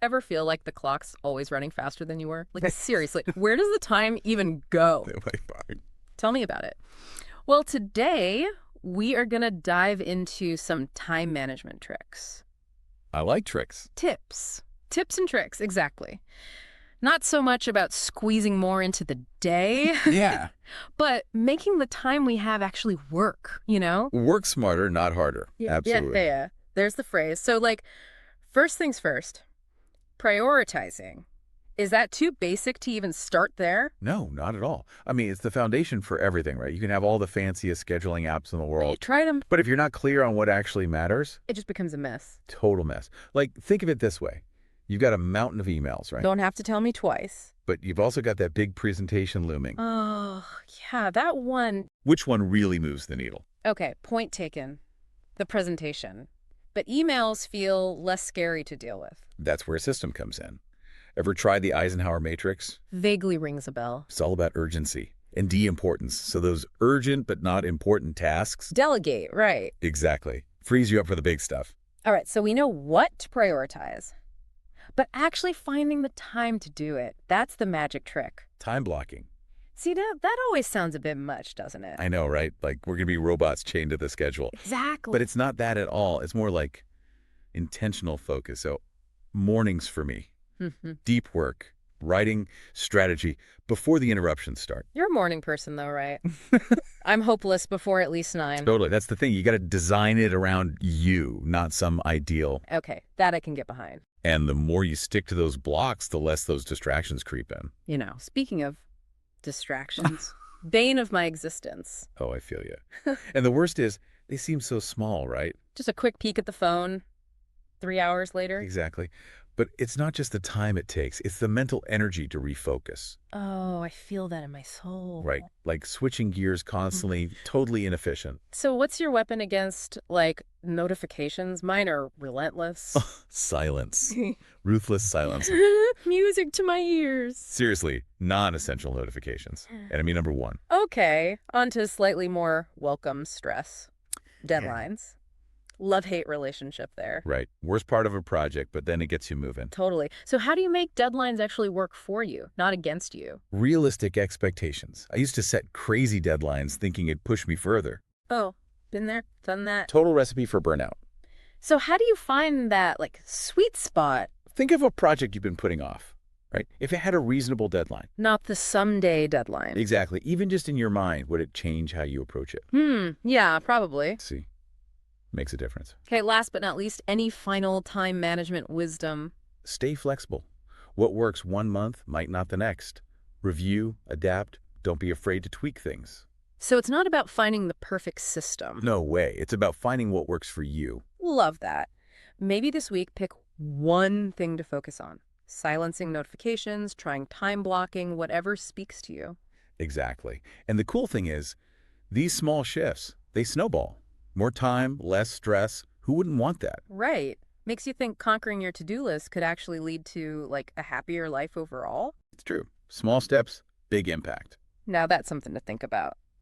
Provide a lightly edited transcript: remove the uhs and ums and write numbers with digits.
Ever feel like the clock's always running faster than you were? Like, seriously, where does the time even go? Like, fine. Tell me about it. Well, today we are going to dive into some time management tricks. I like tricks. Tips. Tips and tricks, exactly. Not so much about squeezing more into the day, Yeah. but making the time we have actually work, you know? Work smarter, not harder. Absolutely. Yeah. There's the phrase. So, like, first things first, prioritizing. Is that too basic to even start there? No, not at all. I mean, it's the foundation for everything, right? You can have all the fanciest scheduling apps in the You world, try them, but if you're not clear on what actually matters, it just becomes a mess. total mess. Like, think of it this way. You've got a mountain of emails, right? Don't have to tell me twice. But you've also got that big presentation looming. Oh, yeah, that one. Which one really moves the needle? Okay, point taken. The presentation. But emails feel less scary to deal with. That's where a system comes in. Ever tried the Eisenhower matrix? Vaguely rings a bell. It's all about urgency and de-importance. So those urgent but not important tasks. Delegate, right. Exactly. Frees you up for the big stuff. All right, so we know what to prioritize. But actually finding the time to do it, that's the magic trick. Time blocking. See, that always sounds a bit much, doesn't it? I know, right? Like, we're going to be robots chained to the schedule. Exactly. But it's not that at all. It's more like intentional focus. So mornings for me, deep work, writing, strategy, before the interruptions start. You're a morning person, though, right? I'm hopeless before at least 9. Totally. That's the thing. You got to design it around you, not some ideal. Okay, that I can get behind. And the more you stick to those blocks, the less those distractions creep in. You know, speaking of distractions, bane of my existence. Oh, I feel you. And the worst is, they seem so small, right? Just a quick peek at the phone, 3 hours later. Exactly. But it's not just the time it takes, it's the mental energy to refocus. Oh, I feel that in my soul. Right. Like switching gears constantly, totally inefficient. So what's your weapon against, like, notifications? Mine are relentless. Silence. Ruthless silence. Music to my ears. Seriously, non-essential notifications. Enemy number one. Okay, on to slightly more welcome stress. Deadlines. Love-hate relationship there. Right. Worst part of a project, but then it gets you moving. Totally. So how do you make deadlines actually work for you, not against you? Realistic expectations. I used to set crazy deadlines thinking it'd push me further. Oh, been there, done that. Total recipe for burnout. So how do you find that, like, sweet spot? Think of a project you've been putting off, right? If it had a reasonable deadline. Not the someday deadline. Exactly. Even just in your mind, would it change how you approach it? Yeah, probably. See, makes a difference. Okay, last but not least, any final time management wisdom? Stay flexible. What works one month might not the next. Review, adapt, don't be afraid to tweak things. So it's not about finding the perfect system. No way. It's about finding what works for you. Love that. Maybe this week pick one thing to focus on. Silencing notifications, trying time blocking, whatever speaks to you. Exactly. And the cool thing is, these small shifts, they snowball. More time, less stress. Who wouldn't want that? Right. Makes you think conquering your to-do list could actually lead to, like, a happier life overall. It's true. Small steps, big impact. Now that's something to think about.